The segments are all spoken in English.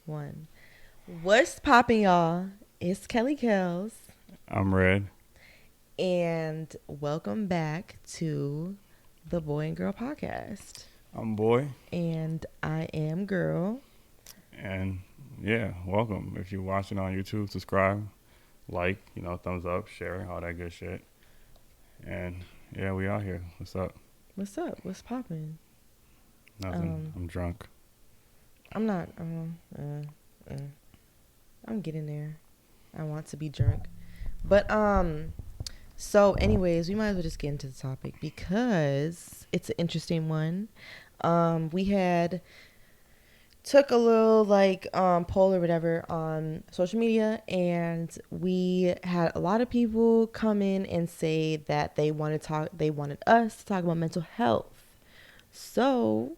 One. What's popping, y'all? It's Kelly Kells, I'm Red, and welcome back to the Boy and Girl Podcast. I'm Boy, And I am Girl. and yeah, welcome. If you're watching on YouTube, subscribe, like, thumbs up, share, all that good shit. And yeah, we out here. What's up? What's up? What's popping? Nothing. Um, I'm drunk. I'm not. I'm getting there. I want to be drunk, but So, anyways, we might as well just get into the topic because it's an interesting one. We had took a little poll or whatever on social media, and we had a lot of people come in and say that they wanted us to talk about mental health. So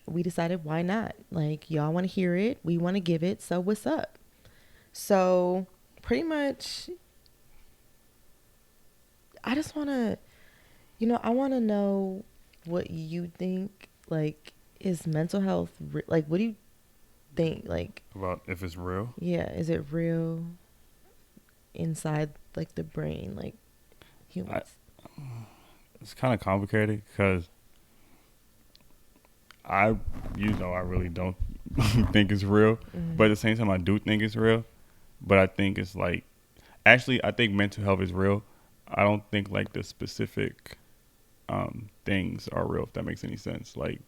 we decided, why not? Like, y'all want to hear it, we want to give it, so what's up? So pretty much, I just want to, I want to know what you think, like, is mental health like, what do you think, like, About if it's real. yeah, is it real inside, like, the brain, like, I, humans? it's kind of complicated because I really don't think it's real. Mm-hmm. But at the same time, I do think it's real. But I think it's like, actually, I think mental health is real. I don't think like the specific things are real, if that makes any sense. Like,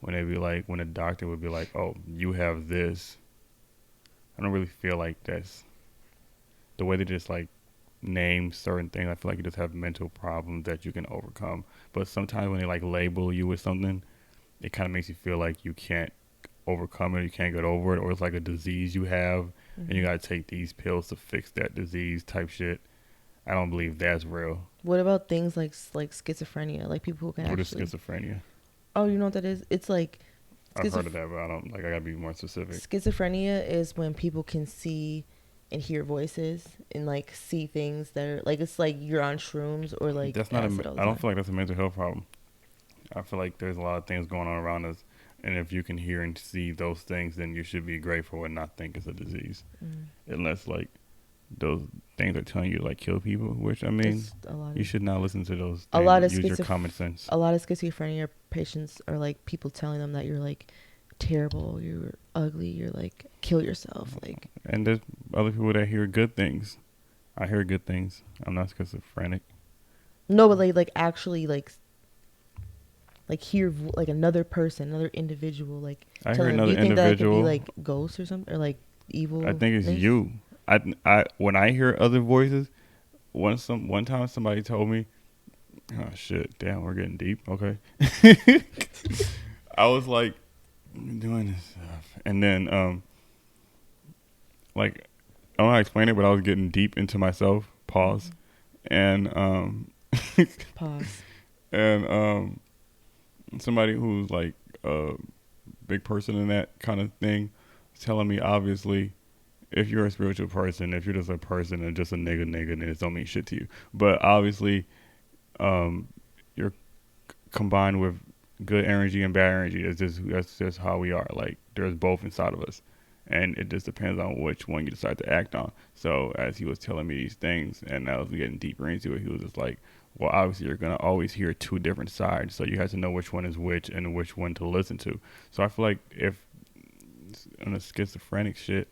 when a doctor would be like, "Oh, you have this," I don't really feel like that's the way they just like name certain things. I feel like you just have mental problems that you can overcome. But sometimes when they like label you with something, it kind of makes you feel like you can't overcome it, you can't get over it, or it's like a disease you have, and you Mm-hmm. gotta take these pills to fix that disease type shit. I don't believe that's real. What about things like schizophrenia, like people who can What is actually, schizophrenia? oh, you know what that is? It's like I've heard of that, but I don't like. I gotta be more specific. schizophrenia is when people can see and hear voices and like see things that are like, it's like you're on shrooms or like That's not a. acid all the I don't time. feel like that's a mental health problem. I feel like there's a lot of things going on around us, and if you can hear and see those things, then you should be grateful and not think it's a disease, Mm. unless like those things are telling you to like kill people. Which I mean, There's a lot you of should not listen to those a things. lot of Use your common sense. schizophrenia patients are like people telling them that you're like terrible, you're ugly, you're like kill yourself, like. And there's other people that hear good things. I hear good things. I'm not schizophrenic. No, but like actually like hear like another person, another individual, like I hear telling them. Do another you think that it could be individual. like ghosts or something, or like I think it's evilness? you. When I hear other voices, one time somebody told me, "Oh shit, damn, we're getting deep." Okay, I was like, "I'm doing this stuff," and then like I don't know how to explain it, but I was getting deep into myself. Pause. Mm-hmm. And Pause. and somebody who's like a big person in that kind of thing was telling me, obviously, if you're a spiritual person, if you're just a person and just a nigga, then it don't mean shit to you. But obviously, um, you're combined with good energy and bad energy. That's just how we are. Like there's both inside of us, and it just depends on which one you decide to act on. So as he was telling me these things, and I was getting deeper into it, he was just like, "Well, obviously you're gonna always hear two different sides, so you have to know which one is which and which one to listen to." So I feel like if on a schizophrenic shit,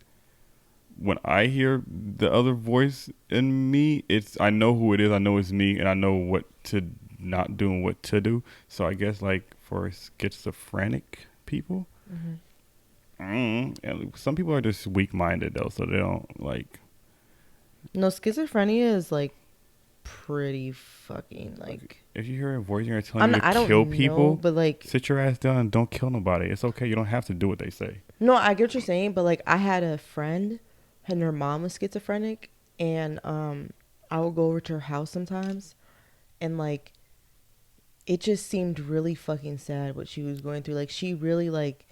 when I hear the other voice in me, it's I know who it is. I know it's me, and I know what to not do and what to do. So I guess like for schizophrenic people, Mm-hmm. and some people are just weak minded though, so they don't like. No, schizophrenia is like pretty fucking like. If you hear a voice and they're telling I'm you not, to I kill don't know, people, but like, sit your ass down and don't kill nobody. It's okay. You don't have to do what they say. no, I get what you're saying, but like, I had a friend, and her mom was schizophrenic, and I would go over to her house sometimes, and like, it just seemed really fucking sad what she was going through. Like, she really like,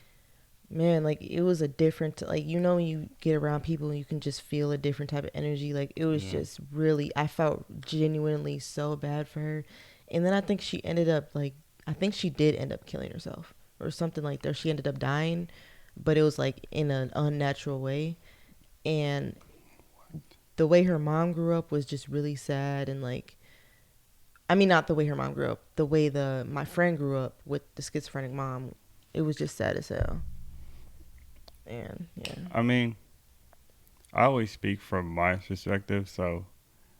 man, like, it was a different, like, when you get around people and you can just feel a different type of energy. Like, it was Yeah. just really, I felt genuinely so bad for her. And then I think she ended up like, I think she did end up killing herself or something like that. She ended up dying. but it was like in an unnatural way. And the way her mom grew up was just really sad. And like, I mean, not the way her mom grew up, the way my friend grew up with the schizophrenic mom, it was just sad as hell. And yeah. I mean, I always speak from my perspective, so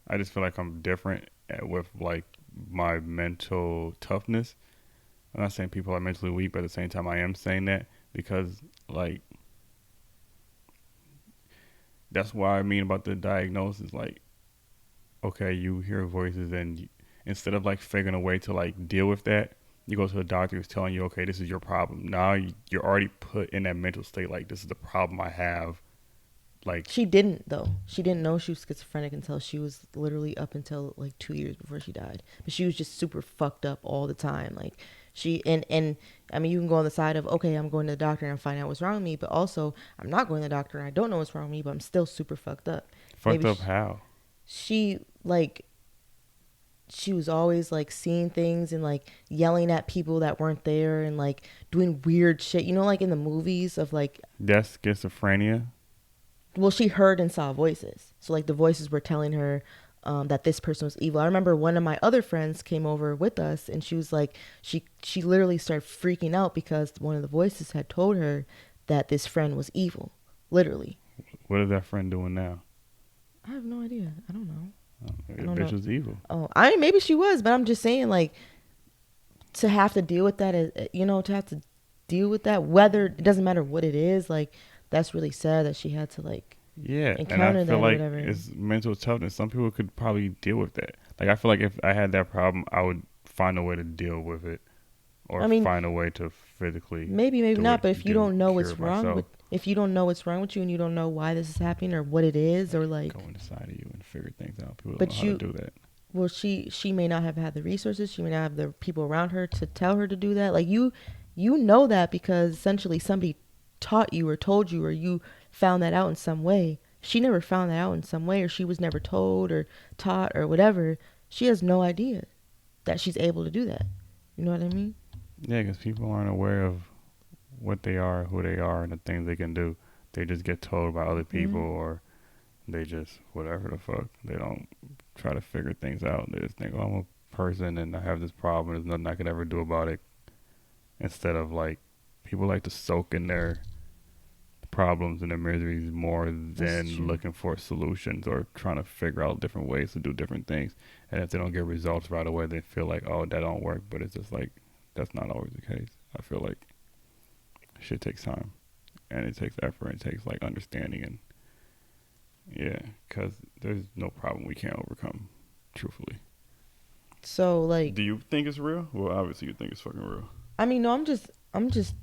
I just feel like I'm different with like my mental toughness. I'm not saying people are mentally weak, but at the same time, I am saying that because like that's what I mean about the diagnosis. Like, okay, you hear voices, and instead of like figuring a way to like deal with that, you go to a doctor who's telling you, okay, this is your problem. Now you're already put in that mental state, like this is the problem I have. Like, She didn't though. She didn't know she was schizophrenic until she was literally up until like 2 years before she died. But she was just super fucked up all the time. Like and I mean, you can go on the side of, okay, I'm going to the doctor and find out what's wrong with me, but also I'm not going to the doctor and I don't know what's wrong with me, but I'm still super fucked up. fucked up how? She like she was always like seeing things and like yelling at people that weren't there and like doing weird shit. You know, like in the movies of like, That's schizophrenia. well, she heard and saw voices. So like the voices were telling her that this person was evil. I remember one of my other friends came over with us, and she was like, she literally started freaking out because one of the voices had told her that this friend was evil. Literally. What is that friend doing now? I have no idea. I don't know. Maybe I the don't bitch know. was evil. Oh, I mean, maybe she was, but I'm just saying, like, to have to deal with that, to have to deal with that, whether it doesn't matter what it is, like, that's really sad that she had to like Yeah, and I encounter that feel or like whatever. it's mental toughness. Some people could probably deal with that. Like I feel like if I had that problem, I would find a way to deal with it, or I mean, find a way to physically maybe do not, it, but if you don't know cure what's it wrong myself. with, if you don't know what's wrong with you and you don't know why this is happening or what it is, or Go like, inside of you and figure things out. People don't know but how to do that. well, she may not have had the resources, she may not have the people around her to tell her to do that. Like, you know that because essentially somebody taught you or told you, or you found that out in some way. She never found that out in some way, or she was never told or taught or whatever. She has no idea that she's able to do that. You know what I mean? Yeah, because people aren't aware of what they are, who they are, and the things they can do. They just get told by other people, Mm-hmm. or they just whatever the fuck. They don't try to figure things out. They just think, oh, I'm a person and I have this problem. There's nothing I could ever do about it. Instead of like, people like to soak in their problems and their miseries more That's than true. looking for solutions or trying to figure out different ways to do different things. And if they don't get results right away, they feel like, oh, that don't work. But it's just like, that's not always the case. I feel like shit takes time and it takes effort. It takes like understanding and yeah, because there's no problem we can't overcome, truthfully. So like, Do you think it's real? Well, obviously you think it's fucking real. I mean, no, I'm just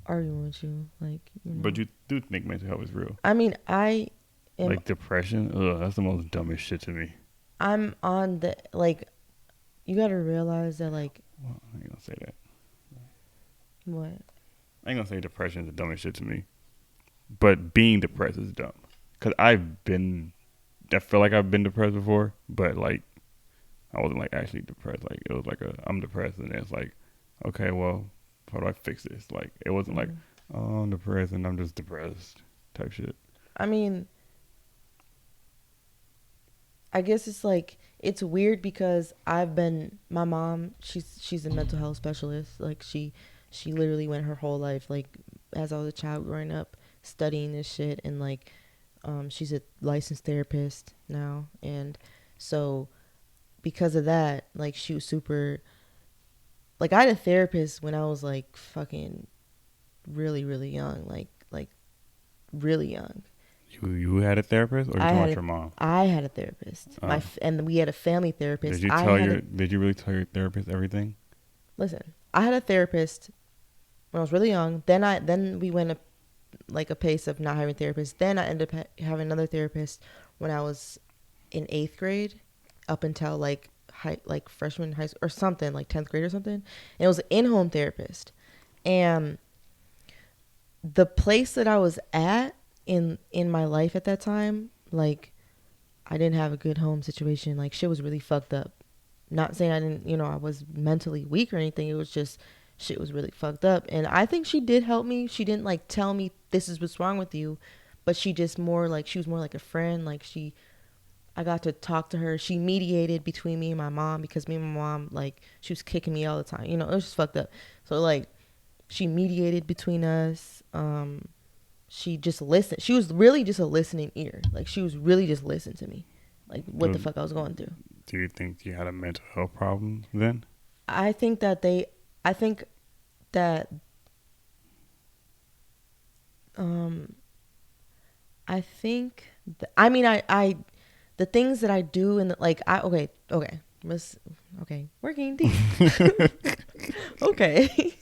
arguing with you, like, But you do think mental health is real. I mean, I am, Like depression? Ugh, that's the most dumbest shit to me. I'm on the, like, you gotta realize that, like, Well, I ain't gonna say that. what? I ain't gonna say depression is the dumbest shit to me. But being depressed is dumb. Because I feel like I've been depressed before, but like, I wasn't like actually depressed. Like, it was like I'm depressed, and it's like, okay, well, how do I fix this? Like, it wasn't like, Mm. oh, I'm depressed and I'm just depressed type shit. I mean, I guess it's like, it's weird because my mom, she's a mental health specialist. Like, she literally went her whole life, like, as I was a child growing up, studying this shit, and like, she's a licensed therapist now. And so because of that, like, she was super, like, I had a therapist when I was like fucking really, really young, like really young. You had a therapist, or you I talking had about a your mom? I had a therapist. Uh, And we had a family therapist. Did you really tell your therapist everything? Listen, I had a therapist when I was really young. Then we went like a pace of not having a therapist. Then I ended up having another therapist when I was in 8th grade, up until like like freshman high school or something, like 10th grade or something. And it was an in-home therapist. And the place that I was at in my life at that time, like, I didn't have a good home situation. Like, shit was really fucked up. Not saying I didn't, I was mentally weak or anything. It was just shit was really fucked up. And I think she did help me. She didn't like tell me this is what's wrong with you, but she just more like, she was more like a friend. Like I got to talk to her. She mediated between me and my mom, because me and my mom, like, she was kicking me all the time. You know, it was just fucked up. So like, she mediated between us. She just listened. She was really just a listening ear. Like, she was really just listening to me, like what the fuck I was going through. Do you think you had a mental health problem then? I think that I think that I think I mean I the things that I do, and like working deep. Okay.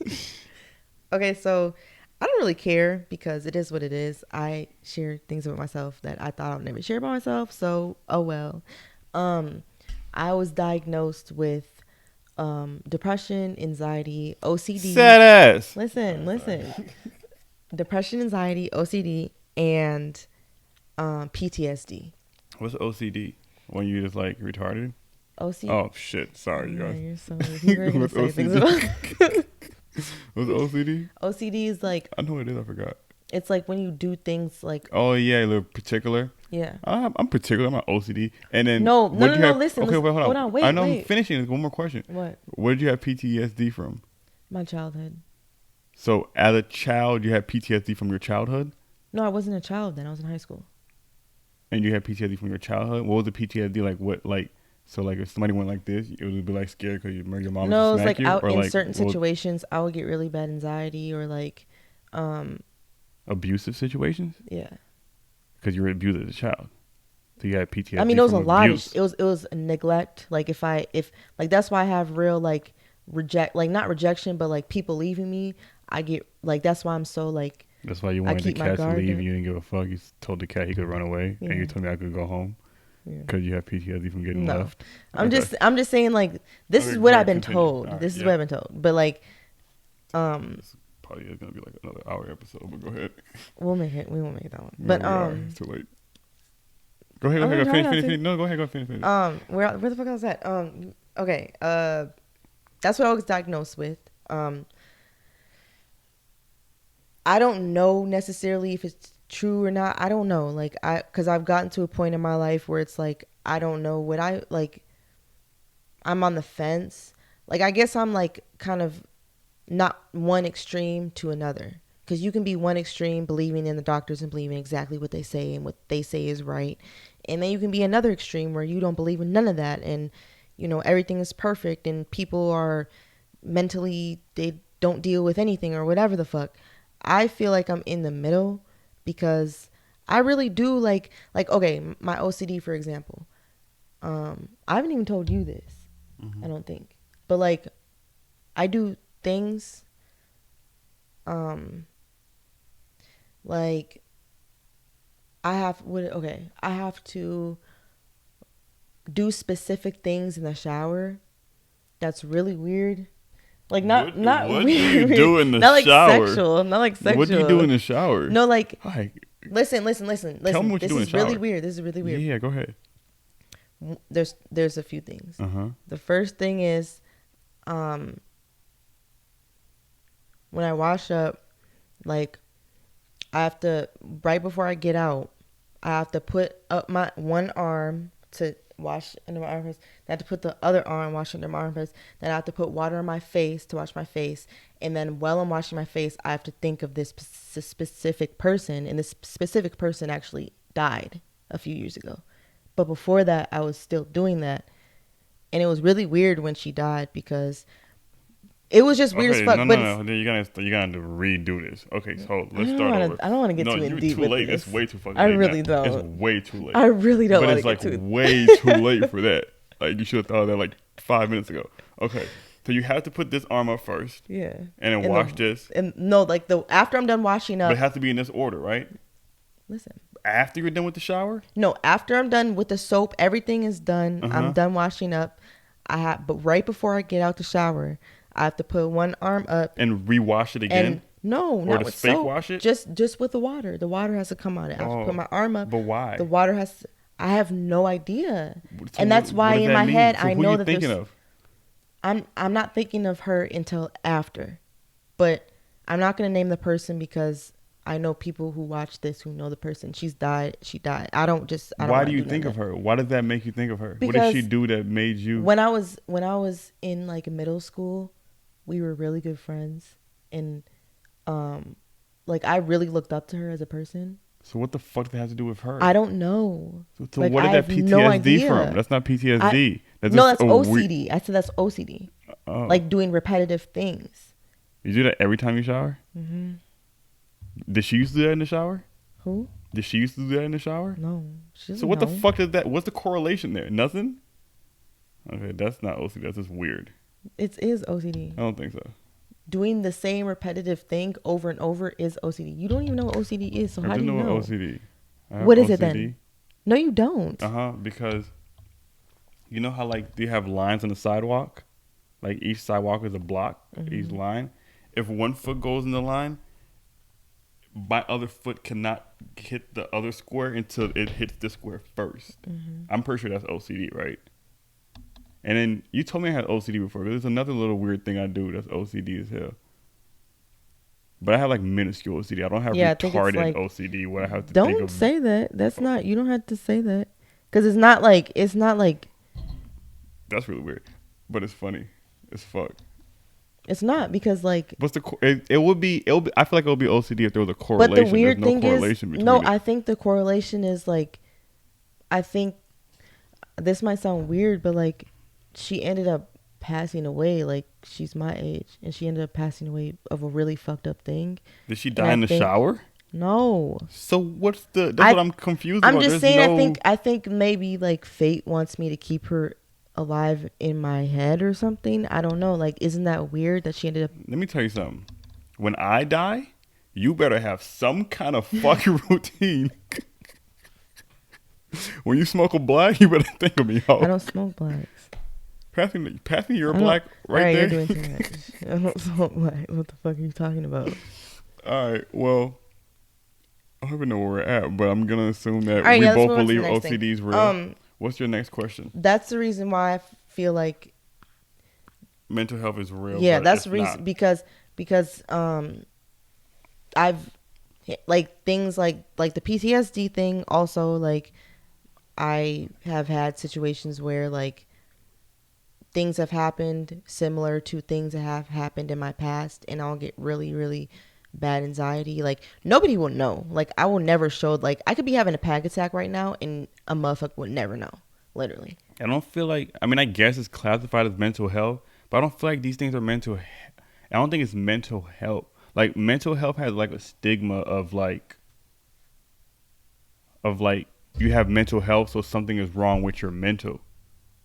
Okay, so I don't really care, because it is what it is. I share things about myself that I thought I would never share about myself, so oh well. I was diagnosed with depression, anxiety, OCD. Sad ass. Listen. Depression, anxiety, OCD, and PTSD. What's OCD? When you just like retarded? OCD. Oh shit! Sorry, you guys. You're so you're gonna say things about. What's OCD? OCD is like, I know what it is. I forgot. it's like when you do things like, Oh yeah, a little particular. yeah. I'm particular. I'm not OCD. And then No. Okay, Listen. wait, hold on. Wait. I know. I'm finishing. One more question. What? Where did you have PTSD from? My childhood. So as a child, you had PTSD from your childhood, No, I wasn't a child then. I was in high school. and you had PTSD from your childhood. What was the PTSD like? What like? So like, if somebody went like this, it would be like scared because your mom No, it would was smack like you, out or in like certain situations, I would get really bad anxiety, or like, abusive situations yeah. because you were abused as a child. So you had PTSD. I mean, it was a from lot. abuse. It was neglect. Like if like, that's why I have real like not rejection, but like people leaving me. I get like, that's why I'm so like. That's why you wanted the keep my cat to guard leave. up. You didn't give a fuck. You told the cat he could run away, and you Yeah. told me I could go home Yeah. because you have PTSD from getting No. left. I'm Okay. just saying, like, this Okay, is what go I've been ahead, continue. told. All right, This is yeah. what I've been told. But like, This probably is gonna be like another hour episode, but go ahead. we won't make it that one. Yeah, But we are. It's too late. Go ahead. I'm gonna try not to. Finish. No, go ahead. Go finish. Where the fuck was that? Okay. That's what I was diagnosed with. I don't know necessarily if it's true or not. I don't know. Like, because I've gotten to a point in my life where it's like, I don't know what I'm on the fence. Like, I guess I'm like kind of not one extreme to another. Because you can be one extreme believing in the doctors and believing exactly what they say and what they say is right. And then you can be another extreme where you don't believe in none of that. And, you know, everything is perfect and people are mentally, they don't deal with anything or whatever the fuck. I feel like I'm in the middle, because I really do like, okay, my OCD, for example. I haven't even told you this, I don't think. But like, I do things, like I have to do specific things in the shower. That's really weird. Like not what weird. do you do in the not shower? Like sexual. Not like sexual. What do you do in the shower? No, like Hi. listen. Tell me what you do in the shower. Really weird. This is really weird. Yeah, go ahead. There's a few things. The first thing is, when I wash up, like, I have to, right before I get out, I have to put up my one arm to wash under my armpits. Then I have to put the other arm, wash under my armpits. Then I have to put water on my face to wash my face. And then while I'm washing my face, I have to think of this specific person. And this specific person actually died a few years ago. But before that, I was still doing that. And it was really weird when she died, because it was just weird as fuck. No. Then you gotta redo this. Okay, so let's start over. I don't want to get too in deep with late. this. It's way too fucking I late. really now. don't. It's way too late. I really don't want to But get it's too. like way too late for that. Like, you should have thought of that like 5 minutes ago. Okay, so you have to put this arm up first. Yeah. And then wash this. And no, like after I'm done washing up. But it has to be in this order, right? Listen. After you're done with the shower? No, after I'm done with the soap, everything is done. I'm done washing up. But right before I get out the shower, I have to put one arm up and rewash it again. And no, or not to with fake soap. wash it. Just with the water. The water has to come on it. I have to put my arm up. But why? The water has. To, I have no idea, So and that's what why does in that my mean? head So I who know you that thinking there's. of? I'm not thinking of her until after. but I'm not gonna name the person because I know people who watch this who know the person. She died. I don't Why want do to you do none think of of that. her? Why does that make you think of her? What did she Because do that made you? when I was in like middle school, we were really good friends, and um, like I really looked up to her as a person. So what the fuck does that have to do with her? I don't know. So Like what I is that have no PTSD from? idea. That's not I PTSD. That's no, just that's a weird. OCD. I said that's OCD. Oh, Like doing repetitive things. you do that every time you shower? Hmm. Did she used to do that in the shower? Who? Did she used to do that in the shower? No, she So doesn't what the know. fuck is that? What's the correlation there? Nothing. Okay, that's not OCD. That's just weird. It is OCD. I don't think so. Doing the same repetitive thing over and over is OCD. You don't even know what OCD is, so I how do do you know what know? OCD. I have What is OCD. it then? No, you don't. Because you know how like they have lines on the sidewalk, like each sidewalk is a block, each line. If one foot goes in the line, my other foot cannot hit the other square until it hits the square 1st. I'm pretty sure that's OCD, right? And then you told me I had OCD before. But there's another little weird thing I do that's OCD as hell. But I have like minuscule OCD. I don't have Yeah, I think it's retarded like, OCD where I have to think don't of. say that. That's not, you don't have to say that. Because it's not like, That's really weird, but it's funny. It's fuck. it's not because like, What's the? It would be. I feel like it would be OCD if there was a but correlation. the weird There's no thing correlation is, between no, it. I think the correlation is like, I think this might sound weird, but like, she ended up passing away. Like, she's my age, and she ended up passing away of a really fucked up thing. Did she And die I in the think, shower? no. So what's the? That's I what I'm confused I'm about. just There's saying. no. I think maybe like fate wants me to keep her alive in my head or something. I don't know. Like, isn't that weird that she ended up? Let me tell you something. When I die, you better have some kind of fucking routine. When you smoke a black, you better think of me, I ho. don't smoke blacks. Pass me your I don't- black All right right, there. you're doing too much. I don't smoke black. What the fuck are you talking about? All right, well, I don't even know where we're at, but I'm gonna assume that All right, we yeah, let's both move on to the believe next OCD thing. is real. What's your next question? That's the reason why I feel like, Mental health is real. yeah, but that's it's the reason not. because I've like things like the PTSD thing. Also, like I have had situations where like things have happened similar to things that have happened in my past, and I'll get really, really bad anxiety. Like nobody will know. Like I will never show. Like I could be having a panic attack right now, and a motherfucker would never know. Literally. I don't feel like. I mean, I guess it's classified as mental health, but I don't feel like these things are mental. I don't think it's mental health. Like mental health has like a stigma of like you have mental health, so something is wrong with your mental.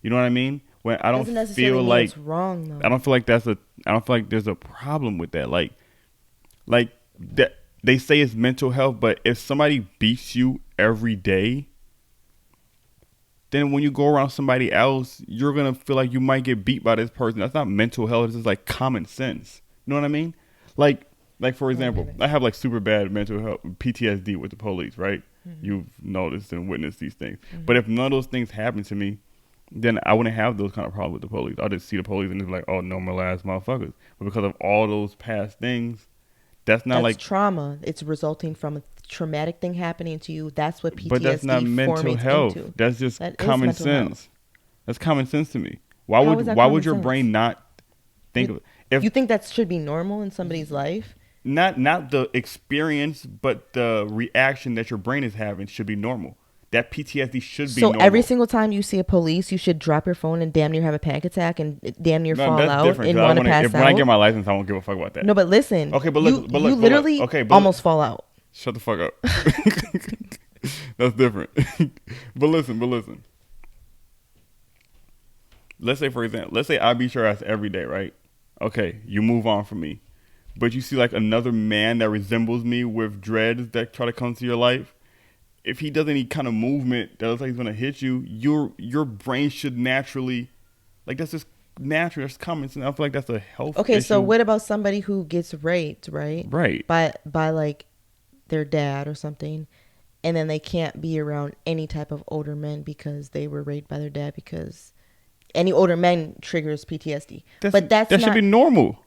You know what I mean? When I don't Doesn't necessarily feel mean like it's wrong though. I don't feel like I don't feel like there's a problem with that. Like that they say it's mental health, but if somebody beats you every day, then when you go around somebody else, you're gonna feel like you might get beat by this person. That's not mental health. It's just like common sense. You know what I mean? Like for example, I have like super bad mental health PTSD with the police, right? You've noticed and witnessed these things. But if none of those things happen to me, then I wouldn't have those kind of problems with the police. I'll just see the police and it's like, oh, normal ass motherfuckers. But because of all those past things, that's not That's like, trauma. It's resulting from a traumatic thing happening to you. That's what but that's not PTSD mental formates health. into. That's just That is common mental sense. health. That's common sense to me. Why How would is that why common would your sense? brain not think of it? If You think that should be normal in somebody's life? not the experience, but the reaction that your brain is having should be normal. That PTSD should be So normal. every single time you see a police, you should drop your phone and damn near have a panic attack and damn near No, fall that's out different. and 'Cause I want to wanna- pass if when I out. get my license, I won't give a fuck about that. No, but listen. Okay, but you, look, but you look, but look. literally Okay, but almost fall out. Shut the fuck up. That's different. But listen. Let's say, for example, let's say I beat your ass every day, right? Okay, you move on from me. But you see like another man that resembles me with dreads that try to come to your life. If he does any kind of movement that looks like he's gonna hit you, your brain should naturally, like that's just natural. That's common sense. I feel like that's a health Okay, issue. so what about somebody who gets raped, right? Right. By like their dad or something, and then they can't be around any type of older men because they were raped by their dad, because any older men triggers PTSD. But that should be normal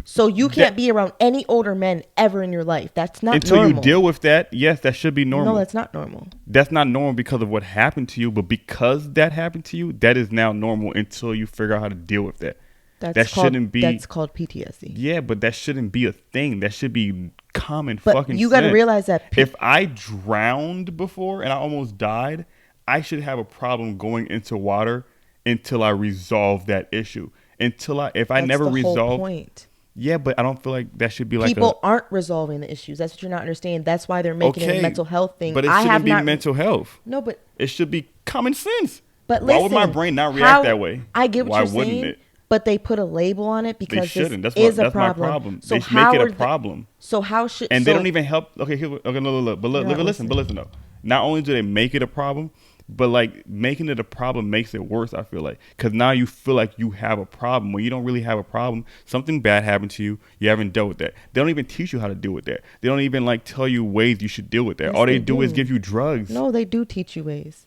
So you can't That, be around any older men ever in your life. That's not until normal. you deal with that, yes, that should be normal. No, that's not normal. That's not normal because of what happened to you, but because that happened to you, that is now normal until you figure out how to deal with that. That shouldn't be. That's called PTSD. Yeah, but that shouldn't be a thing. That should be common But fucking you got to sense. realize that If I drowned before and I almost died, I should have a problem going into water until I resolve that issue. If I that's never the whole resolve, point. yeah, but I don't feel like that should be like People aren't resolving the issues. That's what you're not understanding. That's why they're making it a mental health thing. But it shouldn't be mental health. No, but it should be common sense. But why listen, would my brain not react that way? I get what why you're wouldn't saying, it? but they put a label on it because they shouldn't. This That's is a that's problem. my problem. So they how make it are a problem. So how should and they don't even help? Okay, okay, look. But listen though. Not only do they make it a problem, but like making it a problem makes it worse. I feel like because now you feel like you have a problem when you don't really have a problem. Something bad happened to you. You haven't dealt with that. They don't even teach you how to deal with that. They don't even like tell you ways you should deal with that. Yes, All they do is give you drugs. No, they do teach you ways.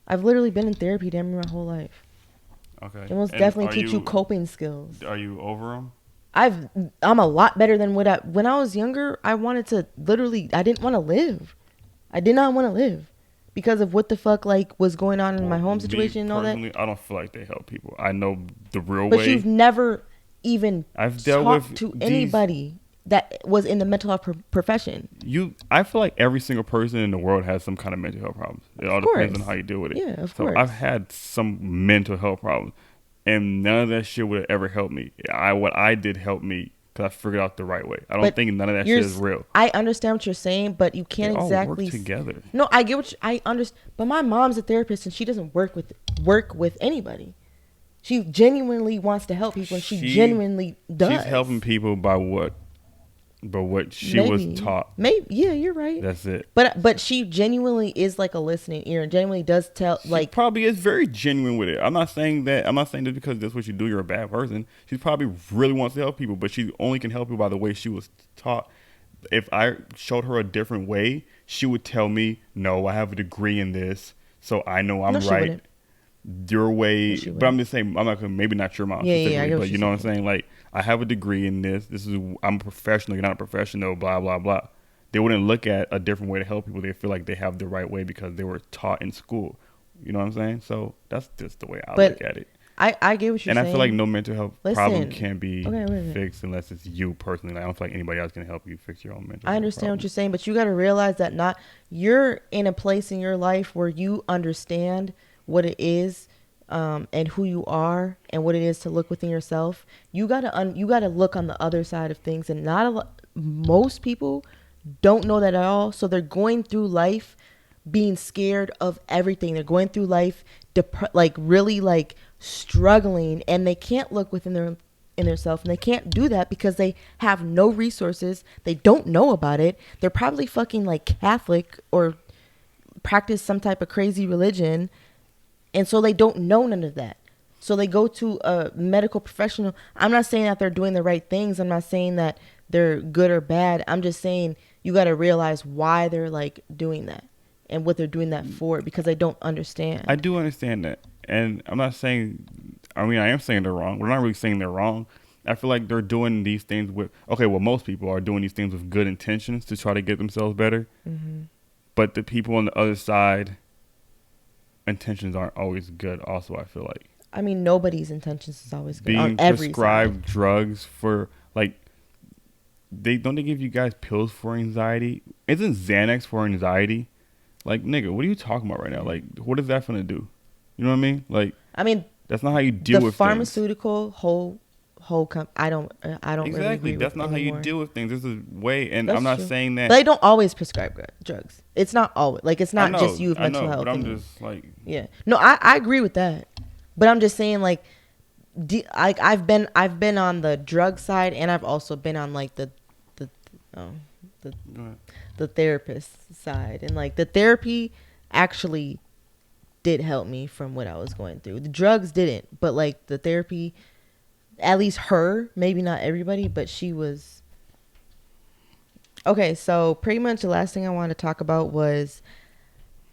I've literally been in therapy damn near my whole life. Okay. They most definitely teach you coping skills. Are you over them? I'm a lot better than when I was younger. I wanted to I didn't want to live. I did not want to live because of what the fuck like was going on in my home situation and all that. I don't feel like they help people. I know the real way. But you've never even I've dealt with to anybody that was in the mental health profession. I feel like every single person in the world has some kind of mental health problems. It all depends on how you deal with it. Yeah, of course. I've had some mental health problems, and none of that shit would have ever helped me. What I did helped me because I figured out the right way. I don't think none of that shit is real. I understand what you're saying, but you can't they exactly all work together. No, I get I understand, but my mom's a therapist and she doesn't work with anybody. She genuinely wants to help people, and she genuinely does. She's helping people by what she was taught. Maybe, yeah, you're right. That's it. But she genuinely is like a listening ear and genuinely does tell. She probably is very genuine with it. I'm not saying that because that's what you do, you're a bad person. She probably really wants to help people, but she only can help you by the way she was taught. If I showed her a different way, she would tell me, "No, I have a degree in this, so I know I'm right." Wouldn't. Your way, but I'm just saying, I'm not gonna, maybe not your mom specifically, but you know what I'm saying? Like, I have a degree in this. I'm a professional. You're not a professional. Blah blah blah. They wouldn't look at a different way to help people. They feel like they have the right way because they were taught in school. You know what I'm saying? So that's just the way I look at it. I get what you're saying. And I feel like no mental health problem can be fixed unless it's you personally. Like, I don't feel like anybody else can help you fix your own mental health. I understand what you're saying, but you got to realize that you're in a place in your life where you understand what it is. And who you are and what it is to look within yourself. You gotta look on the other side of things, and most people don't know that at all. So they're going through life being scared of everything. They're going through life really struggling, and they can't look within their self, and they can't do that because they have no resources. They don't know about it. They're probably fucking like Catholic or practice some type of crazy religion. And so they don't know none of that. So they go to a medical professional. I'm not saying that they're doing the right things. I'm not saying that they're good or bad. I'm just saying you got to realize why they're like doing that and what they're doing that for, because they don't understand. I do understand that. And I'm not saying, I am saying they're wrong. We're not really saying they're wrong. I feel like they're doing these things most people are doing these things with good intentions to try to get themselves better. Mm-hmm. But the people on the other side, intentions aren't always good also, I feel like. I mean, nobody's intentions is always good. Being on every prescribed side. Drugs for, like, they give you guys pills for anxiety? Isn't Xanax for anxiety? Like, nigga, what are you talking about right now? Like, what is that gonna do? You know what I mean? Like, that's not how you deal with pharmaceutical things. I don't exactly. Really agree that's with not anymore. How you deal with things. This is way, and that's I'm not true. saying that. But they don't always prescribe drugs. It's not always it's not just you with mental health. But I'm just like, yeah, no, I agree with that. But I'm just saying, like, I've been on the drug side, and I've also been on like the therapist side, and like the therapy actually did help me from what I was going through. The drugs didn't, but like the therapy. At least her, maybe not everybody, but she was. Okay, so pretty much the last thing I wanted to talk about was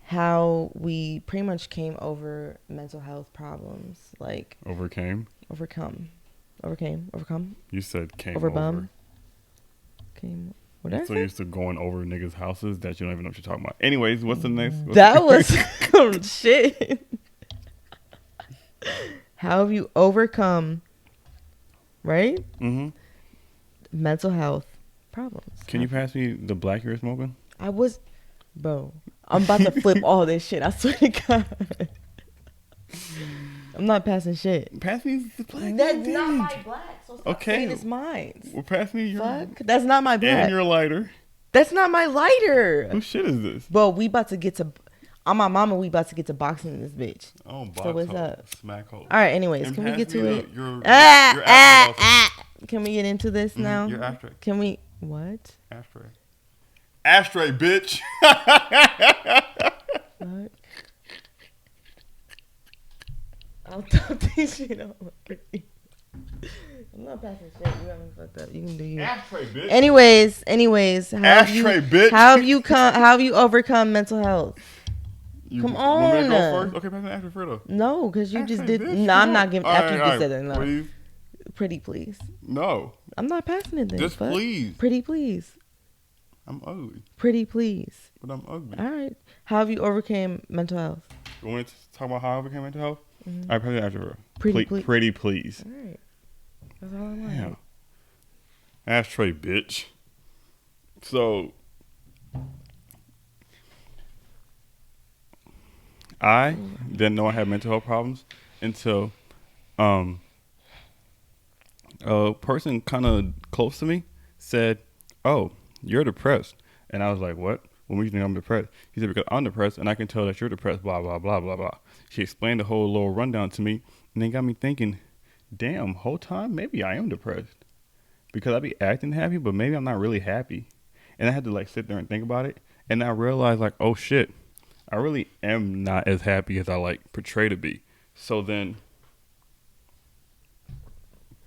how we pretty much came over mental health problems. Like overcome. overcome, You said came overbum, over. came. What You're did I so say? used to going over niggas' houses that you don't even know what you're talking about. Anyways, what's the next? That was shit. How have you overcome, right? Mm-hmm. Mental health problems. Can you pass me the black you're smoking? I was, bro. I'm about to flip all this shit. I swear to God. I'm not passing shit. Pass me the black. That's not my black. So stop Okay. saying it's mine. Well, pass me your. Fuck. That's not my black. And your lighter. That's not my lighter. Whose shit is this? Bro, we about to get to. On my mama, we about to get to boxing this bitch. Oh, box So what's hole. up? Smack hole. All right. Anyways, And can we pass get to me it? Your ashtray. Can we get into this now? Your ashtray. Can we? What? Ashtray. Ashtray, bitch. Fuck. I'll top this shit on. I'm not passing shit. You got me fucked up. You can do you. Ashtray, bitch. Anyways, Ashtray, bitch. how have you overcome mental health? Come on. Want me to go first? Okay, pass me the ashtray first though. No, because you just Ashtray, did. bitch. No, I'm not giving. After you just said that, no. Please. Pretty please. No. I'm not passing it then. Just fuck. please. Pretty please. I'm ugly. Pretty please. But I'm ugly. All right. How have you overcame mental health? You want to talk about how I became mental health? Mm-hmm. I probably ashtray. Pretty Please. All right. That's all I want. Damn. Ashtray, bitch. So, I didn't know I had mental health problems until a person kind of close to me said, "Oh, you're depressed." And I was like, "What? What makes you think I'm depressed?" He said, "Because I'm depressed and I can tell that you're depressed, blah, blah, blah, blah, blah." She explained the whole little rundown to me and then got me thinking, damn, whole time, maybe I am depressed. Because I be acting happy, but maybe I'm not really happy. And I had to like sit there and think about it. And I realized like, oh shit, I really am not as happy as I like portray to be. So then,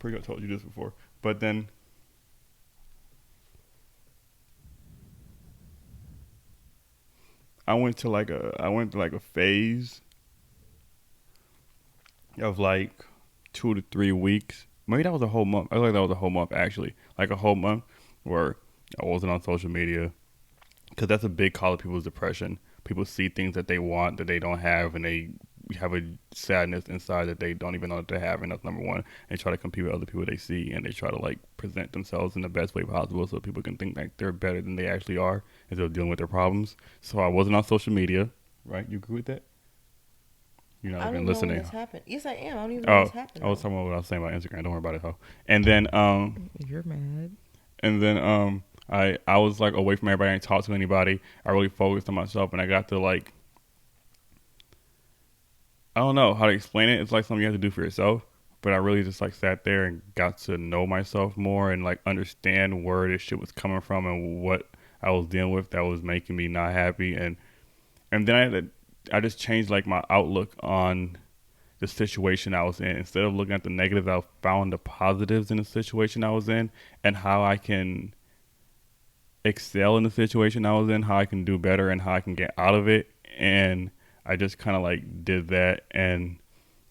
pretty much told you this before, but then I went to like a phase of like 2 to 3 weeks. Maybe that was a whole month. I feel like that was a whole month actually. Like a whole month where I wasn't on social media because that's a big cause of people's depression. People see things that they want that they don't have, and they have a sadness inside that they don't even know that they have, and that's number one. They try to compete with other people they see, and they try to like present themselves in the best way possible so people can think like they're better than they actually are instead of dealing with their problems. So I wasn't on social media, right? You agree with that? You're not even listening. Know what's happened. Yes, I am. I don't even know what's happening. I was talking about what I was saying about Instagram. Don't worry about it, though. And then You're mad. And then I was like away from everybody. I didn't talk to anybody. I really focused on myself, and I got to like, I don't know how to explain it. It's like something you have to do for yourself. But I really just like sat there and got to know myself more and like understand where this shit was coming from and what I was dealing with that was making me not happy. And then I just changed like my outlook on the situation I was in. Instead of looking at the negatives, I found the positives in the situation I was in and how I can excel in the situation I was in, how I can do better and how I can get out of it. And I just kind of like did that. And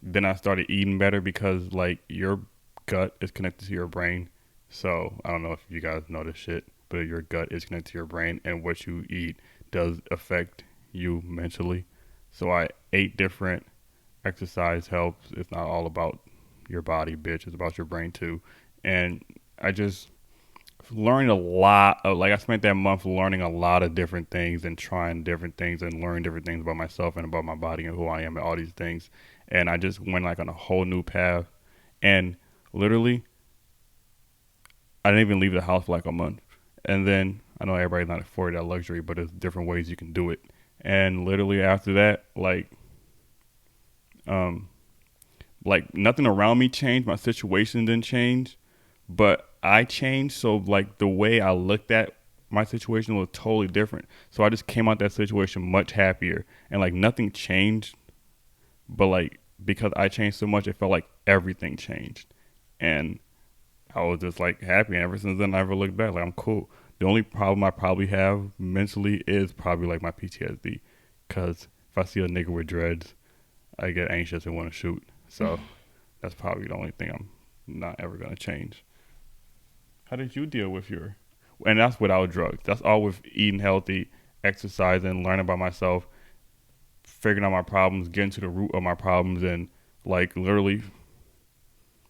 then I started eating better because like your gut is connected to your brain. So I don't know if you guys know this shit, but your gut is connected to your brain, and what you eat does affect you mentally. So I ate different. Exercise helps. It's not all about your body, bitch. It's about your brain too. And I just learned a lot of, like, I spent that month learning a lot of different things and trying different things and learning different things about myself and about my body and who I am and all these things. And I just went like on a whole new path. And literally, I didn't even leave the house for like a month. And then I know everybody's not afforded that luxury, but there's different ways you can do it. And literally after that, like nothing around me changed. My situation didn't change, but I changed. So like the way I looked at my situation was totally different. So I just came out that situation much happier, and like nothing changed, but like because I changed so much, it felt like everything changed, and I was just like happy. And ever since then, I never looked back. Like I'm cool. The only problem I probably have mentally is probably like my PTSD, because if I see a nigga with dreads, I get anxious and want to shoot. So that's probably the only thing I'm not ever gonna change. How did you deal with your? And that's without drugs. That's all with eating healthy, exercising, learning about myself, figuring out my problems, getting to the root of my problems, and like literally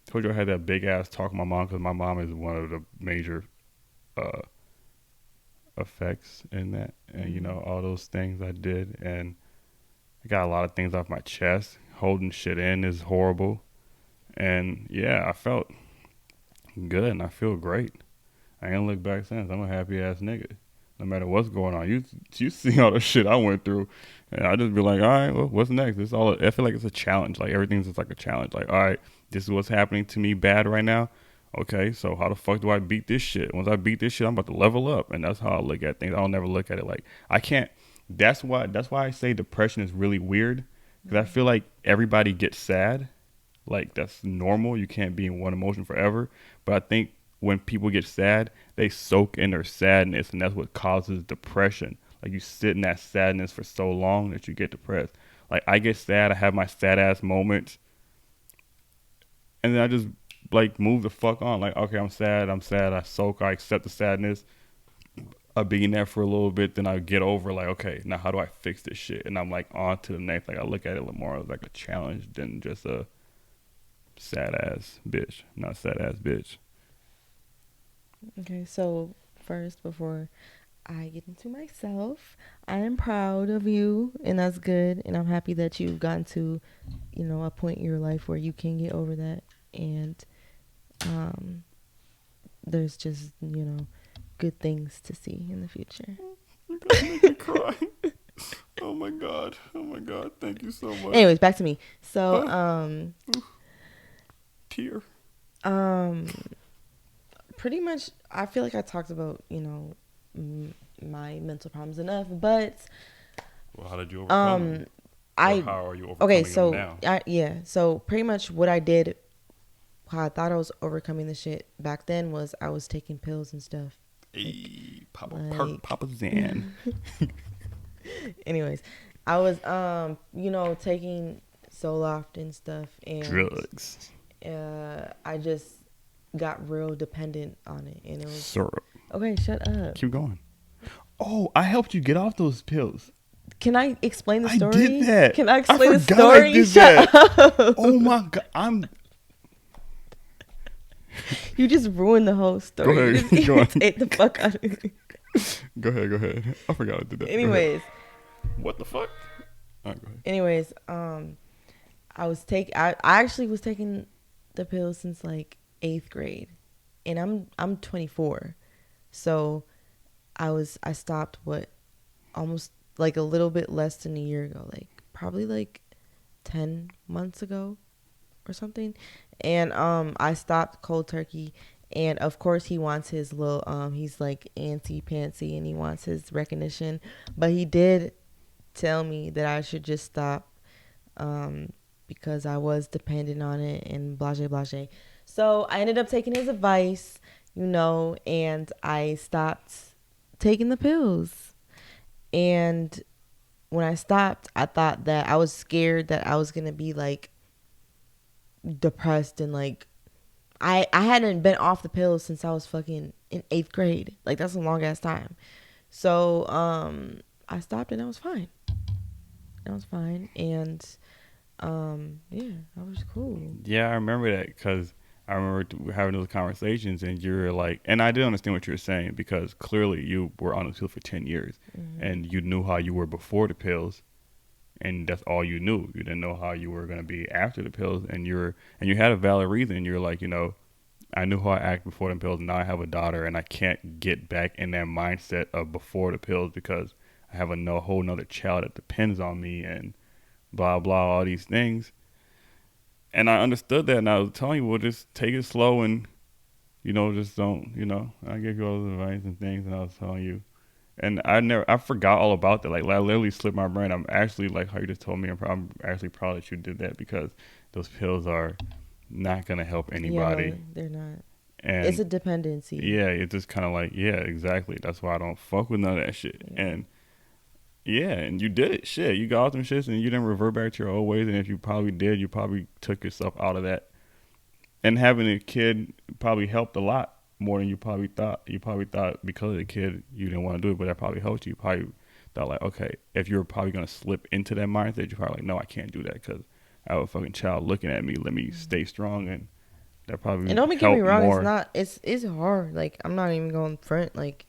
told you I had that big ass talk with my mom because my mom is one of the major uh, effects in that, and you know all those things I did, and I got a lot of things off my chest. Holding shit in is horrible, and yeah, I felt good and I feel great. I ain't looked back since. I'm a happy ass nigga. No matter what's going on, you see all the shit I went through, and I just be like, all right, well, what's next? It's all. I feel like it's a challenge. Like everything's just like a challenge. Like, all right, this is what's happening to me bad right now. Okay, so how the fuck do I beat this shit? Once I beat this shit, I'm about to level up, and that's how I look at things. I don't never look at it like I can't. That's why I say depression is really weird because I feel like everybody gets sad, like that's normal. You can't be in one emotion forever. But I think when people get sad, they soak in their sadness, and that's what causes depression. Like you sit in that sadness for so long that you get depressed. Like I get sad, I have my sad ass moments, and then I just like move the fuck on. Like okay, I'm sad, I soak, I accept the sadness. I be in there for a little bit, then I get over like okay, now how do I fix this shit? And I'm like on to the next. Like I look at it more as like a challenge than just a sad ass bitch. Not sad ass bitch. Okay, so first, before I get into myself, I am proud of you, and that's good. And I'm happy that you've gotten to, a point in your life where you can get over that. And um, there's just, good things to see in the future. You gotta make me cry. Oh my god. Oh my god. Thank you so much. Anyways, back to me. So, Tear. pretty much, I feel like I talked about, my mental problems enough, but Well, how did you overcome them? How are you overcoming them now? So pretty much what I did, how I thought I was overcoming the shit back then was I was taking pills and stuff. Hey, Papa Zan. Anyways, I was taking Zoloft and stuff, and drugs. I just got real dependent on it, and it was syrup. Okay, shut up. Keep going. Oh, I helped you get off those pills. Can I explain the story? I did that. Can I explain the story? I did Shut that. up. Oh my god, You just ruined the whole story. Go ahead. Go on. Ate the fuck out of it. Go ahead. I forgot I did that. Anyways. What the fuck? All right, go ahead. Anyways, I actually was taking the pills since like 8th grade. And I'm 24. So I stopped almost like a little bit less than a year ago, like probably like 10 months ago or something. And I stopped cold turkey, and of course he wants his little he's like antsy-pantsy and he wants his recognition, but he did tell me that I should just stop because I was dependent on it and blase blase. So I ended up taking his advice, and I stopped taking the pills. And when I stopped, I thought that I was scared that I was going to be like depressed, and like I hadn't been off the pills since I was fucking in 8th grade. Like that's a long ass time. So I stopped and I was fine. And I was cool. Yeah, I remember that because I remember having those conversations, and you were like, and I did understand what you were saying because clearly you were on the pill for 10 years, and you knew how you were before the pills, and that's all you knew. You didn't know how you were going to be after the pills, and you had a valid reason. You're like, I knew how I acted before the pills. Now I have a daughter, and I can't get back in that mindset of before the pills because I have a whole nother child that depends on me, and blah blah, all these things. And I understood that, and I was telling you, well, just take it slow, and just don't, I gave you all the advice and things, and I was telling you, and I forgot all about that. Like I literally slipped my brain. I'm actually like how you just told me. I'm actually proud that you did that because those pills are not gonna help anybody. Yeah, they're not. And it's a dependency. Yeah, it's just kind of like, yeah, exactly. That's why I don't fuck with none of that shit. Yeah. And yeah, and you did it. Shit, you got off them shits and you didn't revert back to your old ways. And if you probably did, you probably took yourself out of that. And having a kid probably helped a lot more than you probably thought. You probably thought because of the kid you didn't want to do it, but that probably helped you. You probably thought like, okay, if you're probably gonna slip into that mindset, you're probably like, no, I can't do that because I have a fucking child looking at me. Let me stay strong, and that probably And don't get me helped wrong, more. it's not. It's hard. Like I'm not even going front. Like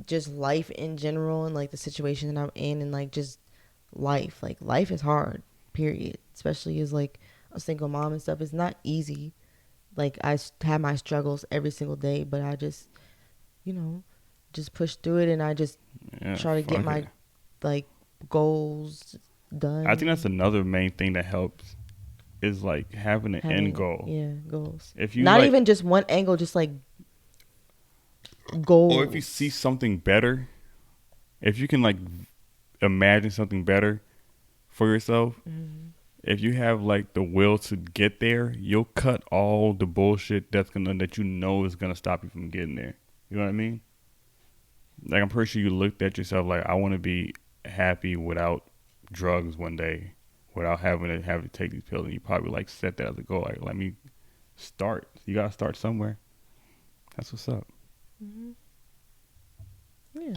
just life in general and like the situation that I'm in and like just life. Like life is hard. Period. Especially as like a single mom and stuff. It's not easy. Like I have my struggles every single day, but I just, just push through it and I just try to get fuck my it. like goals done. I think that's another main thing that helps is like having an end goal. Yeah, goals. If you not like, even just one angle, just like goals. or if you see something better, if you can like imagine something better for yourself, if you have like the will to get there, you'll cut all the bullshit that you know is gonna stop you from getting there. You know what I mean? Like I'm pretty sure you looked at yourself like, I want to be happy without drugs one day, without having to take these pills, and you probably like set that as a goal. Like, let me start. You gotta start somewhere. That's what's up. Yeah.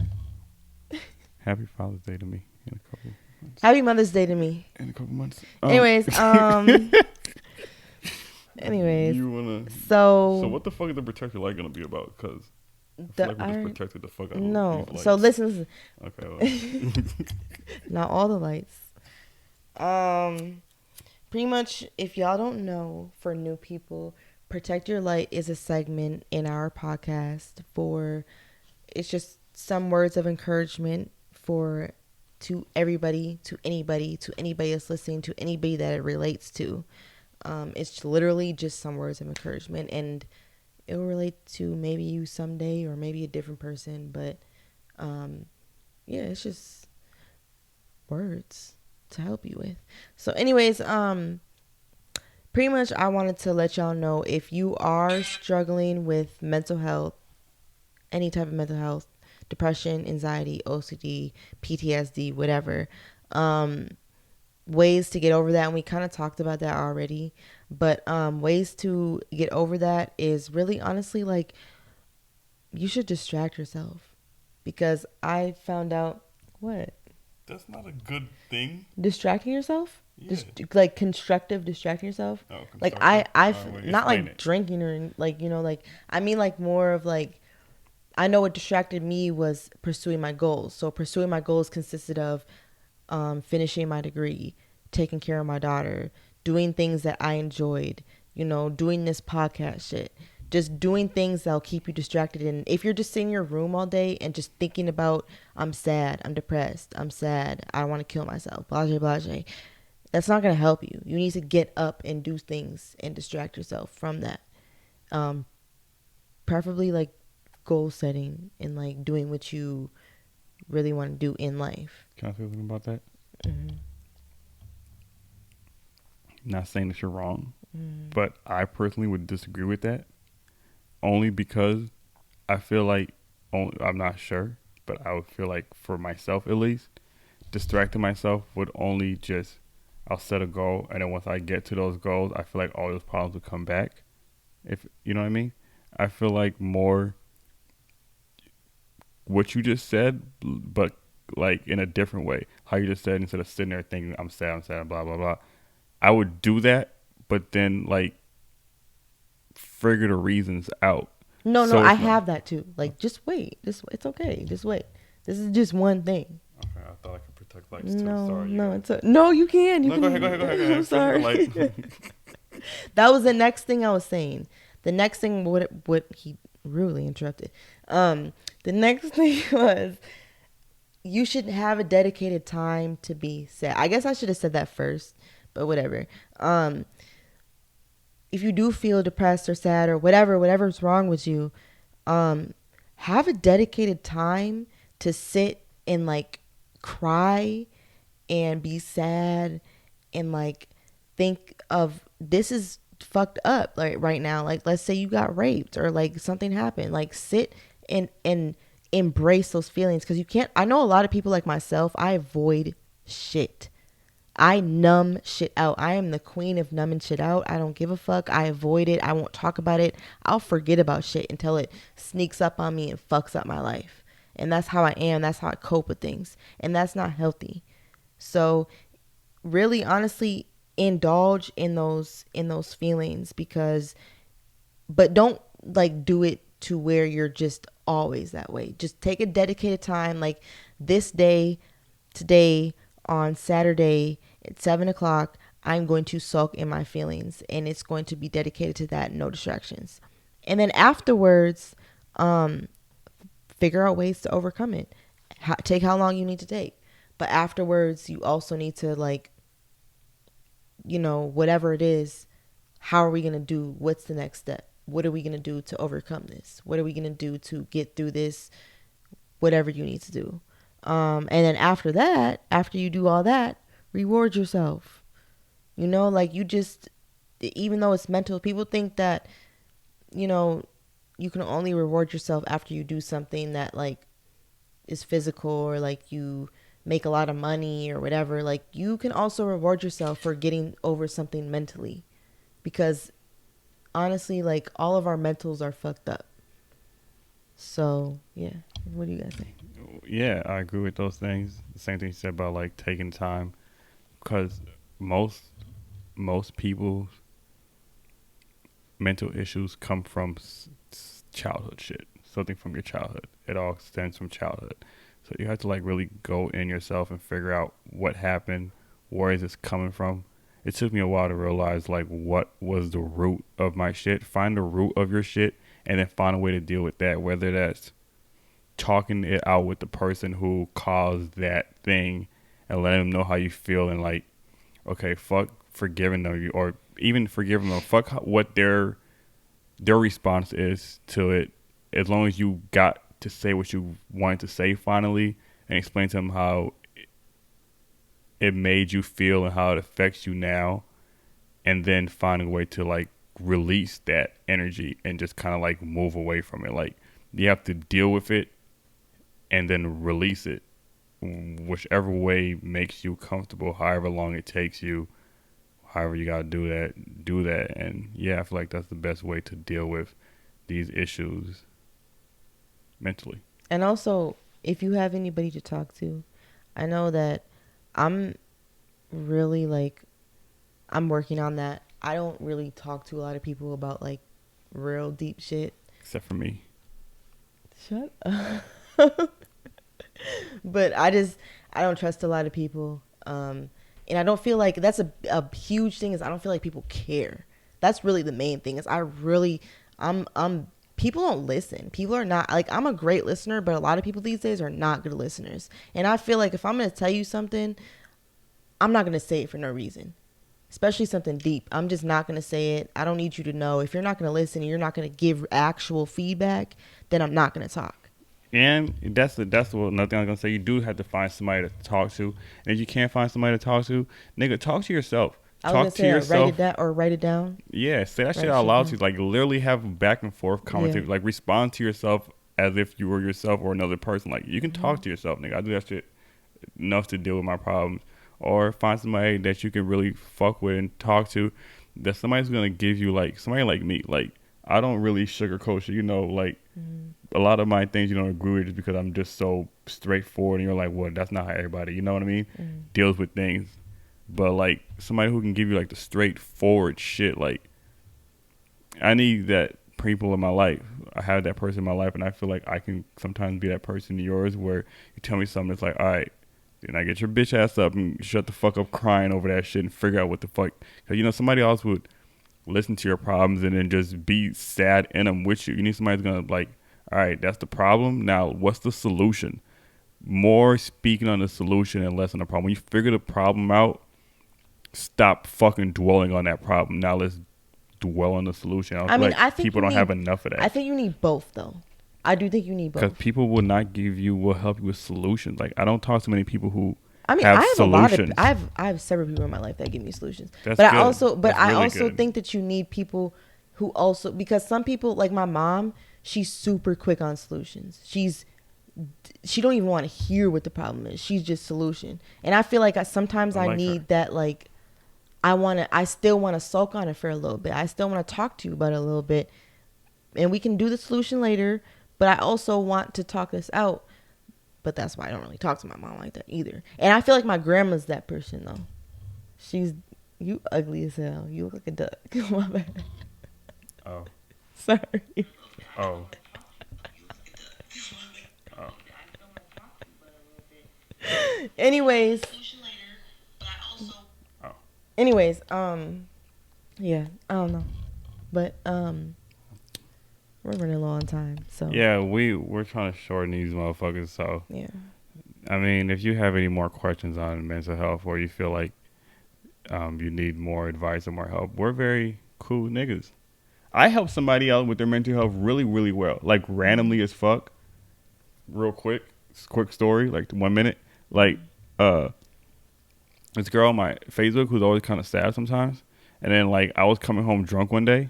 Happy Father's Day to me in a couple months. Happy Mother's Day to me. In a couple months. Anyways, anyways, You wanna? so So what the fuck is the protector light gonna be about? Because I feel like we just protected the fuck out of no. these So lights. listen. Okay. Well. Not all the lights. Pretty much, if y'all don't know, for new people, Protect Your Light is a segment in our podcast for, it's just some words of encouragement to everybody, to anybody that's listening, to anybody that it relates to. It's literally just some words of encouragement, and it will relate to maybe you someday or maybe a different person, but yeah, it's just words to help you with. So anyways, pretty much I wanted to let y'all know, if you are struggling with mental health, any type of mental health, depression, anxiety, OCD, PTSD, whatever, ways to get over that, and we kind of talked about that already, but ways to get over that is really honestly like, you should distract yourself, because I found out what That's not a good thing. distracting yourself, Yeah. like constructive distracting yourself. Oh, Like not like drinking or like, like I mean like more of like, I know what distracted me was pursuing my goals. So pursuing my goals consisted of finishing my degree, taking care of my daughter, doing things that I enjoyed, doing this podcast shit, just doing things that'll keep you distracted. And if you're just sitting in your room all day and just thinking about, I'm sad, I'm depressed, I'm sad, I want to kill myself, blase, blase, that's not going to help you. You need to get up and do things and distract yourself from that. Preferably like goal setting and like doing what you really want to do in life. Can I say something about that? Mm-hmm. Not saying that you're wrong, but I personally would disagree with that, only because I feel like, I'm not sure, but I would feel like for myself at least, distracting myself would only just, I'll set a goal, and then once I get to those goals, I feel like all those problems will come back. If you know what I mean? I feel like more what you just said, but like in a different way. How you just said, instead of sitting there thinking, I'm sad, blah, blah, blah. I would do that, but then like figure the reasons out. No, I have that too. Like, just wait. It's okay. Just wait. This is just one thing. Okay, I thought I could protect lights too. No, Sorry. no, you can. Go ahead. I'm sorry. That was the next thing I was saying. The next thing, what he rudely interrupted. The next thing was, you should have a dedicated time to be sad. I guess I should have said that first, but whatever. If you do feel depressed or sad or whatever's wrong with you, have a dedicated time to sit and like cry and be sad and like think of, this is fucked up like right now. Like, let's say you got raped or like something happened. Like, sit and embrace those feelings, because you can't. I know a lot of people like myself, I avoid shit. I numb shit out. I am the queen of numbing shit out. I don't give a fuck. I avoid it. I won't talk about it. I'll forget about shit until it sneaks up on me and fucks up my life. And that's how I am. That's how I cope with things. And that's not healthy. So really, honestly, indulge in those feelings, because, but don't like do it to where you're just always that way. Just take a dedicated time, like this day, today, on Saturday at 7 o'clock, I'm going to sulk in my feelings, and it's going to be dedicated to that. No distractions. And then afterwards, figure out ways to overcome it. Take how long you need to take. But afterwards, you also need to, like, whatever it is, how are we going to do? What's the next step? What are we going to do to overcome this? What are we going to do to get through this? Whatever you need to do. And then after that, after you do all that, reward yourself. Like, you just, even though it's mental, people think that, you can only reward yourself after you do something that, like, is physical, or like you make a lot of money or whatever. Like, you can also reward yourself for getting over something mentally, because honestly, like, all of our mentals are fucked up. So yeah, what do you guys think? Yeah, I agree with those things. The same thing you said about like taking time, because most people's mental issues come from childhood shit. Something from your childhood. It all stems from childhood. So you have to like really go in yourself and figure out what happened. Where is this coming from? It took me a while to realize like what was the root of my shit. Find the root of your shit, and then find a way to deal with that. Whether that's talking it out with the person who caused that thing and letting them know how you feel, and like, okay, fuck forgiving them, or even forgiving them. Fuck what their response is to it. As long as you got to say what you wanted to say finally, and explain to them how it made you feel and how it affects you now, and then find a way to like release that energy and just kind of like move away from it. Like, you have to deal with it and then release it, whichever way makes you comfortable, however long it takes you, however you gotta do that. And yeah, I feel like that's the best way to deal with these issues mentally. And also, if you have anybody to talk to, I know that I'm really like, I'm working on that. I don't really talk to a lot of people about like real deep shit. Except for me. Shut up. But I don't trust a lot of people. And I don't feel like that's a huge thing, is I don't feel like people care. That's really the main thing, is I'm people don't listen. People are not, like, I'm a great listener, but a lot of people these days are not good listeners. And I feel like if I'm going to tell you something, I'm not going to say it for no reason. Especially something deep. I'm just not going to say it. I don't need you to know. If you're not going to listen and you're not going to give actual feedback, then I'm not going to talk. And that's what another thing I was gonna say. You do have to find somebody to talk to, and if you can't find somebody to talk to, nigga, talk to yourself. Talk to yourself. Write it down. Yeah, say that shit out loud to you. Like, literally have a back and forth conversation. Yeah. Like, respond to yourself as if you were yourself or another person. Like, you can talk to yourself, nigga. I do that shit enough to deal with my problems. Or find somebody that you can really fuck with and talk to. That somebody's gonna give you, like, somebody like me. Like, I don't really sugarcoat shit. Like, a lot of my things you don't agree with just because I'm just so straightforward, and you're like, well, that's not how everybody, you know what I mean, deals with things. But like, somebody who can give you like the straightforward shit. Like, I need that people in my life. I have that person in my life, and I feel like I can sometimes be that person in yours, where you tell me something that's like, all right, then I get your bitch ass up and shut the fuck up crying over that shit and figure out what the fuck. Because somebody else would listen to your problems and then just be sad in them with you. You need somebody who's gonna like, all right, that's the problem. Now, what's the solution? More speaking on the solution and less on the problem. When you figure the problem out, stop fucking dwelling on that problem. Now let's dwell on the solution. I think people don't have enough of that. I think you need both, though. I do think you need both. Because people will not will help you with solutions. Like, I don't talk to many people who have I have solutions. I have several people in my life that give me solutions. That's but good. I also think that you need people who also, because some people, like my mom, she's super quick on solutions. She's she don't even want to hear what the problem is. She's just solution. And I feel like sometimes I like need her. that, like, I still want to sulk on it for a little bit. I still want to talk to you about it a little bit. And we can do the solution later, but I also want to talk this out. But that's why I don't really talk to my mom like that either. And I feel like my grandma's that person though. She's, you ugly as hell. You look like a duck. My bad. Oh. Sorry. Oh. Oh. Anyways. Oh. Anyways, yeah, I don't know. But we're running low on time, so Yeah, we're trying to shorten these motherfuckers. So yeah. I mean, if you have any more questions on mental health, or you feel like you need more advice or more help, we're very cool niggas. I help somebody out with their mental health really, really well, like randomly as fuck. Real quick story, like 1 minute. Like, this girl on my Facebook who's always kind of sad sometimes, and then like I was coming home drunk one day,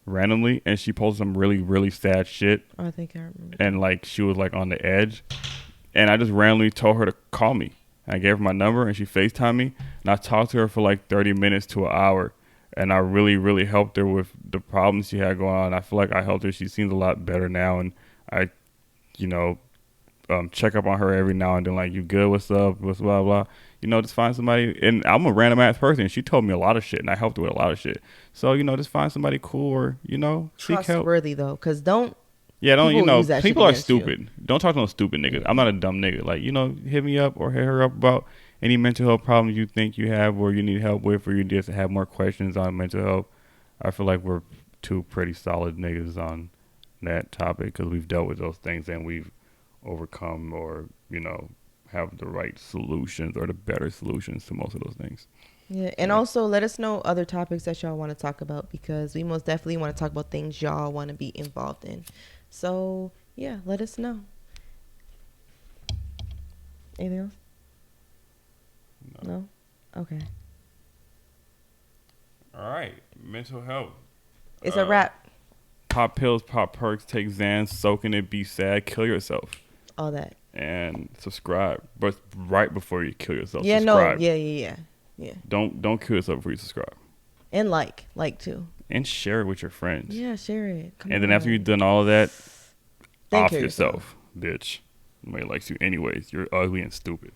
randomly, and she posted some really, really sad shit, I think I remember. and like she was like on the edge, and I just randomly told her to call me. I gave her my number, and she FaceTimed me, and I talked to her for like 30 minutes to an hour, and I really, really helped her with the problems she had going on. I feel like I helped her. She seems a lot better now, and I, you know, check up on her every now and then, like, you good, what's up, what's blah, blah. You know, just find somebody, and I'm a random ass person. She told me a lot of shit, and I helped her with a lot of shit. So, you know, just find somebody cool, or, you know, seek help. Trustworthy though, because don't. Yeah, don't, you people know, use that people shit are against you. stupid. Don't talk to no stupid niggas. Yeah. I'm not a dumb nigga. Like, you know, hit me up or hit her up about any mental health problems you think you have, or you need help with, or you just have more questions on mental health. I feel like we're two pretty solid niggas on that topic, because we've dealt with those things and we've overcome, or, you know, have the right solutions or the better solutions to most of those things. Yeah, and also let us know other topics that y'all want to talk about, because we most definitely want to talk about things y'all want to be involved in. So yeah, let us know. Anything else? No? Okay. All right. Mental health. It's a wrap. Pop pills, pop perks, take Xans, soak in it, be sad, kill yourself. All that. And subscribe, but right before you kill yourself, Yeah, subscribe. no. Yeah. Don't kill yourself before you subscribe. And like too. And share it with your friends. Yeah, share it. Come and then on. after you've done all of that, Then off kill yourself, bitch. Nobody likes you anyways. You're ugly and stupid.